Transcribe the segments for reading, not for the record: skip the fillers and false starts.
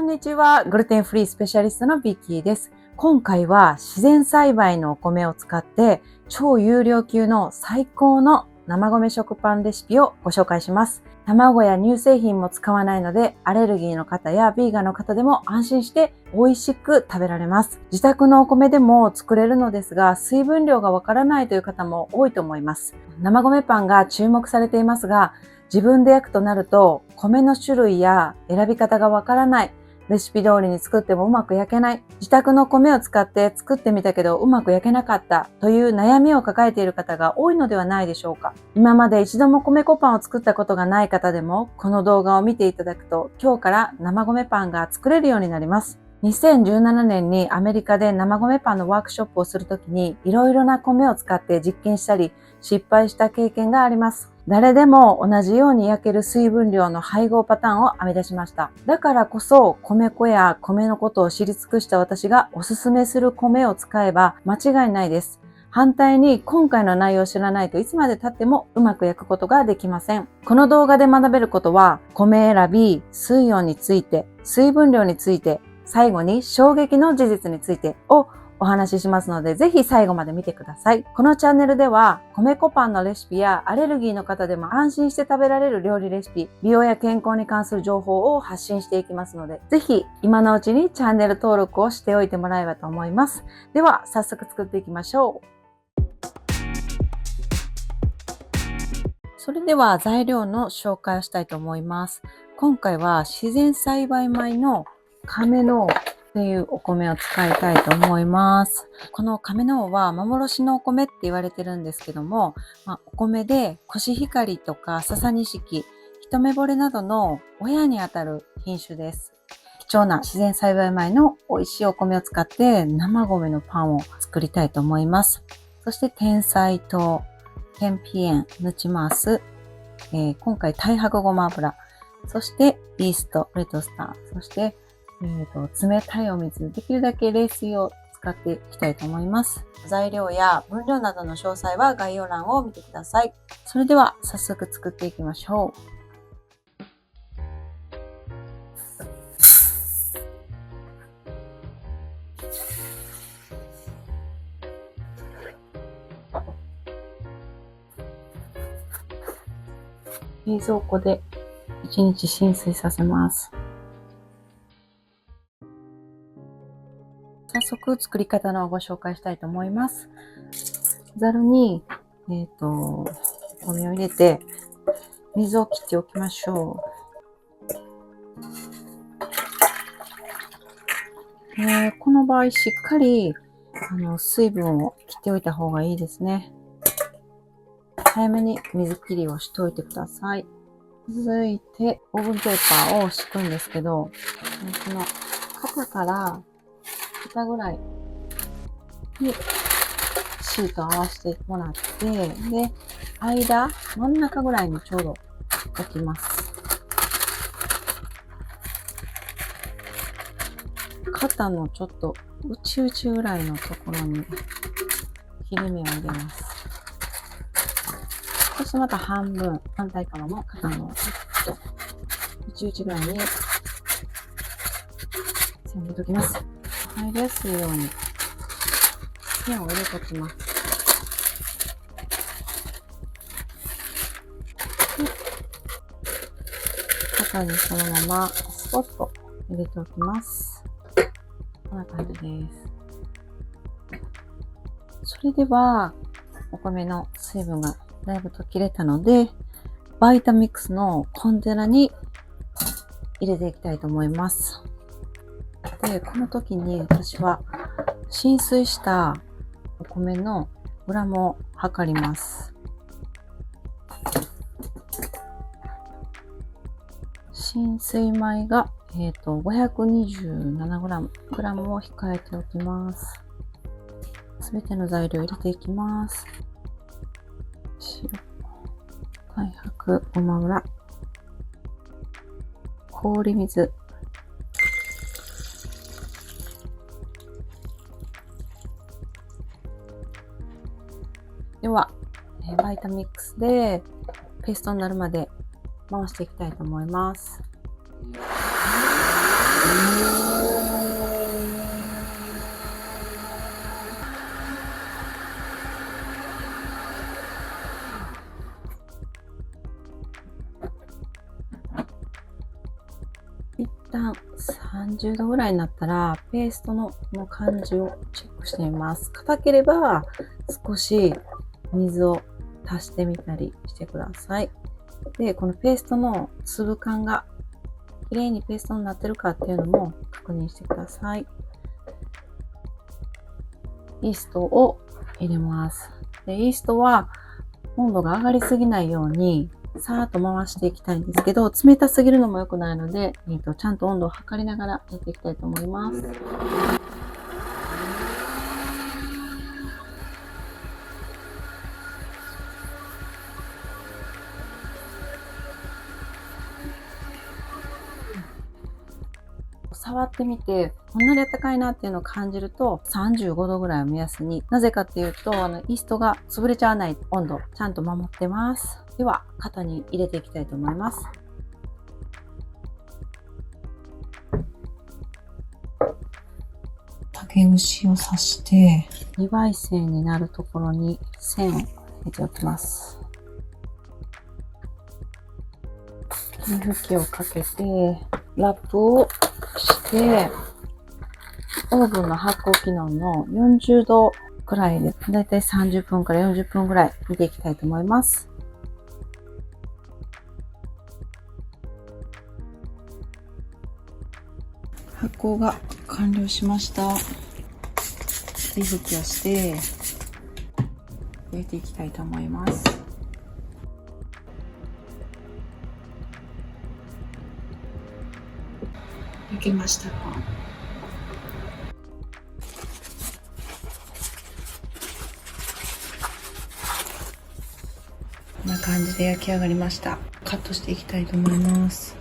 こんにちは。グルテンフリースペシャリストのビッキーです。今回は自然栽培のお米を使って超優良級の最高の生米食パンレシピをご紹介します。卵や乳製品も使わないので、アレルギーの方やビーガンの方でも安心して美味しく食べられます。自宅のお米でも作れるのですが、水分量がわからないという方も多いと思います。生米パンが注目されていますが、自分で焼くとなると、米の種類や選び方がわからない。レシピ通りに作ってもうまく焼けない。自宅の米を使って作ってみたけどうまく焼けなかったという悩みを抱えている方が多いのではないでしょうか。今まで一度も米粉パンを作ったことがない方でも、この動画を見ていただくと今日から生米パンが作れるようになります。2017年にアメリカで生米パンのワークショップをするときにいろいろな米を使って実験したり失敗した経験があります。誰でも同じように焼ける水分量の配合パターンを編み出しました。だからこそ米粉や米のことを知り尽くした私がおすすめする米を使えば間違いないです。反対に今回の内容を知らないといつまで経ってもうまく焼くことができません。この動画で学べることは米選び、水温について、水分量について、最後に衝撃の事実についてをお話ししますので、ぜひ最後まで見てください。このチャンネルでは、米粉パンのレシピやアレルギーの方でも安心して食べられる料理レシピ、美容や健康に関する情報を発信していきますので、ぜひ今のうちにチャンネル登録をしておいてもらえればと思います。では、早速作っていきましょう。それでは材料の紹介をしたいと思います。今回は自然栽培米の亀のっていうお米を使いたいと思います。この亀の王は幻のお米って言われてるんですけども、お米でコシヒカリとか笹錦、一目惚れなどの親にあたる品種です。貴重な自然栽培米の美味しいお米を使って生米のパンを作りたいと思います。そして甜菜糖、天日塩、ヌチマース、今回太白ごま油、そしてイースト、レッドスター、そして冷たいお水、できるだけ冷水を使っていきたいと思います。材料や分量などの詳細は概要欄を見てください。それでは早速作っていきましょう。冷蔵庫で1日浸水させます。早速作り方のご紹介したいと思います。ざるに、お米を入れて水を切っておきましょう。この場合しっかり水分を切っておいた方がいいですね。早めに水切りをしておいてください。続いてオーブンペーパーを敷くんですけど、この肩から肩ぐらいにシートを合わせてもらって、で、真ん中ぐらいにちょうど置きます。肩のちょっと内々ぐらいのところに切り目を入れます。そしてまた半対側も肩の内々ぐらいに線を入れておきます。入りやすいように線を入れておきます。肩にそのままスポッと入れておきます。こんな感じです。それではお米の水分がだいぶと切れたので、バイタミックスのコンテナに入れていきたいと思います。で、この時に私は浸水したお米のグラムを測ります。浸水米が、527グラムを控えておきます。すべての材料を入れていきます。塩、太白ごま油、氷水、では、バイタミックスでペーストになるまで回していきたいと思います。一旦30度ぐらいになったら、ペーストのこの感じをチェックしてみます。硬ければ少し水を足してみたりしてください。で、このペーストの粒感が綺麗にペーストになってるかっていうのも確認してください。イーストを入れます。で、イーストは温度が上がりすぎないようにさーっと回していきたいんですけど、冷たすぎるのも良くないので、ちゃんと温度を測りながらやっていきたいと思います。触ってみて、こんなに暖かいなっていうのを感じると、35度ぐらいを目安に、なぜかっていうと、イーストが潰れちゃわない温度、ちゃんと守ってます。では、型に入れていきたいと思います。竹串を刺して、2倍線になるところに線を入れておきます。霧吹きをかけて、ラップをして、オーブンの発酵機能の40度くらいで、だいたい30分から40分くらい煮ていきたいと思います。発酵が完了しました。霧吹きをして焼いていきたいと思います。焼けましたか？こんな感じで焼き上がりました。カットしていきたいと思います。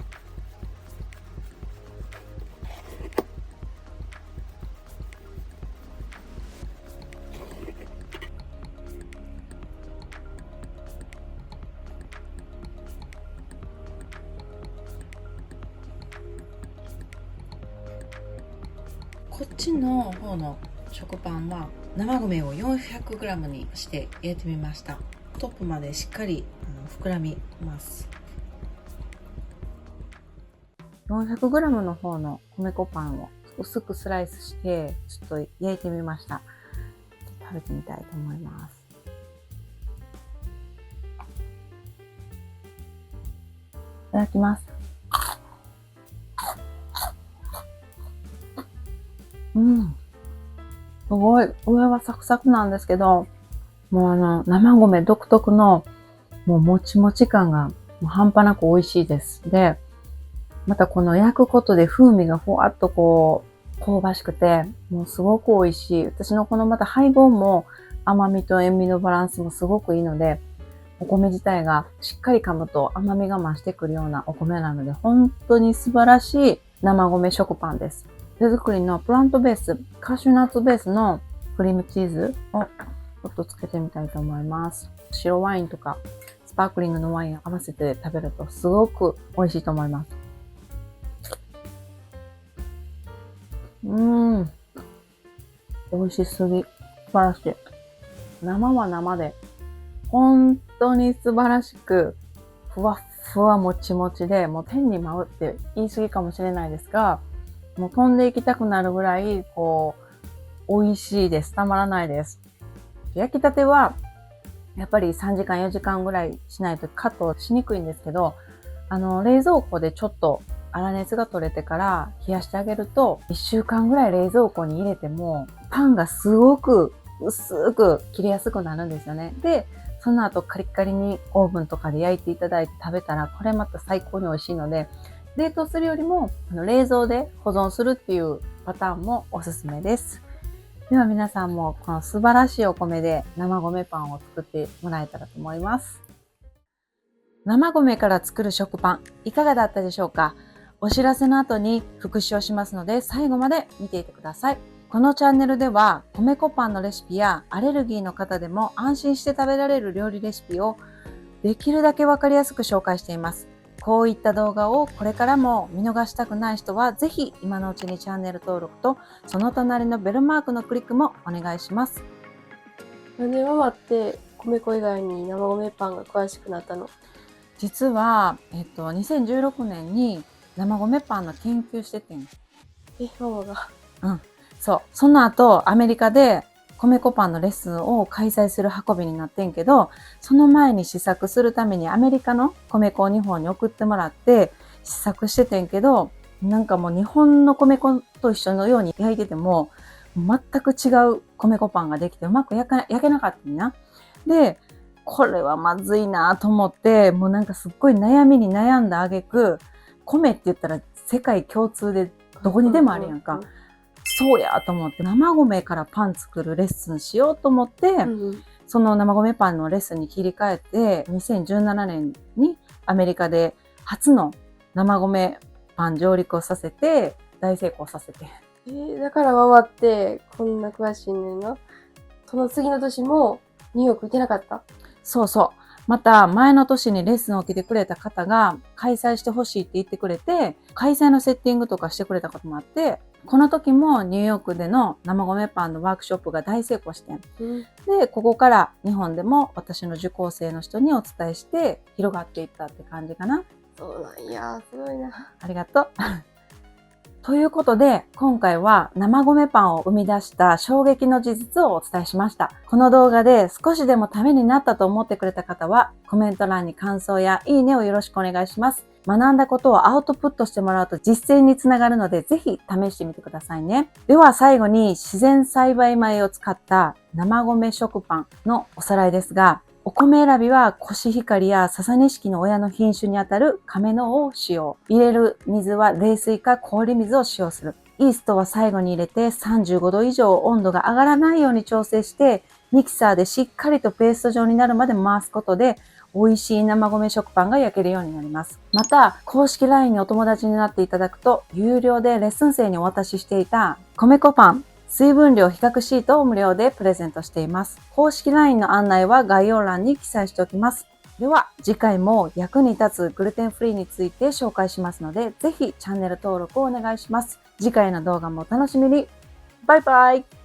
こっちの方の食パンは生米を 400g にして入れてみました。トップまでしっかり膨らみます。400g の方の米粉パンを薄くスライスしてちょっと焼いてみました。食べてみたいと思います。いただきます。すごい上はサクサクなんですけど、もう生米独特のもうもちもち感がもう半端なく美味しいです。で、またこの焼くことで風味がふわっとこう香ばしくて、もうすごく美味しい。私のこのまた配合も甘みと塩味のバランスもすごくいいので、お米自体がしっかり噛むと甘みが増してくるようなお米なので、本当に素晴らしい生米食パンです。手作りのプラントベース、カシューナッツベースのクリームチーズをちょっとつけてみたいと思います。白ワインとかスパークリングのワインを合わせて食べるとすごく美味しいと思います。美味しすぎ。素晴らしい。生は生で、本当に素晴らしく、ふわっふわもちもちで、もう天に舞うって言い過ぎかもしれないですが、もう飛んでいきたくなるぐらい、美味しいです。たまらないです。焼きたては、やっぱり3時間4時間ぐらいしないとカットしにくいんですけど、冷蔵庫でちょっと粗熱が取れてから冷やしてあげると、1週間ぐらい冷蔵庫に入れても、パンがすごく薄く切れやすくなるんですよね。で、その後カリッカリにオーブンとかで焼いていただいて食べたら、これまた最高に美味しいので、冷凍するよりも冷蔵で保存するっていうパターンもおすすめです。では皆さんもこの素晴らしいお米で生米パンを作ってもらえたらと思います。生米から作る食パンいかがだったでしょうか？お知らせの後に復習をしますので最後まで見ていてください。このチャンネルでは米粉パンのレシピやアレルギーの方でも安心して食べられる料理レシピをできるだけわかりやすく紹介しています。こういった動画をこれからも見逃したくない人はぜひ今のうちにチャンネル登録とその隣のベルマークのクリックもお願いします。なんでママって米粉以外に生米パンが詳しくなったの？実は、2016年に生米パンの研究しててん。ママが。そう。その後、アメリカで米粉パンのレッスンを開催する運びになってんけど、その前に試作するためにアメリカの米粉を日本に送ってもらって試作しててんけど、なんかもう日本の米粉と一緒のように焼いてても、全く違う米粉パンができてうまく焼けなかったんな。で、これはまずいなと思って、もうなんかすっごい悩みに悩んだ挙句、米って言ったら世界共通でどこにでもあるやんか。そうやと思って生米からパン作るレッスンしようと思って、その生米パンのレッスンに切り替えて、2017年にアメリカで初の生米パン上陸をさせて、大成功させて。だからママってこんな詳しいねんな。その次の年もニューヨーク行けなかった？そうそう。また前の年にレッスンを受けてくれた方が開催してほしいって言ってくれて、開催のセッティングとかしてくれたこともあって、この時もニューヨークでの生米パンのワークショップが大成功してん。で、ここから日本でも私の受講生の人にお伝えして広がっていったって感じかな。そうなんや、すごいな。ありがとう。ということで、今回は生米パンを生み出した衝撃の事実をお伝えしました。この動画で少しでもためになったと思ってくれた方は、コメント欄に感想やいいねをよろしくお願いします。学んだことをアウトプットしてもらうと実践につながるので、ぜひ試してみてくださいね。では最後に自然栽培米を使った生米食パンのおさらいですが、お米選びはコシヒカリやササニシキの親の品種にあたる亀のを使用。入れる水は冷水か氷水を使用する。イーストは最後に入れて35度以上温度が上がらないように調整して、ミキサーでしっかりとペースト状になるまで回すことで、美味しい生米食パンが焼けるようになります。また、公式 LINE にお友達になっていただくと、有料でレッスン生にお渡ししていた米粉パン、水分量比較シートを無料でプレゼントしています。公式 LINE の案内は概要欄に記載しておきます。では、次回も役に立つグルテンフリーについて紹介しますので、ぜひチャンネル登録をお願いします。次回の動画もお楽しみに。バイバイ。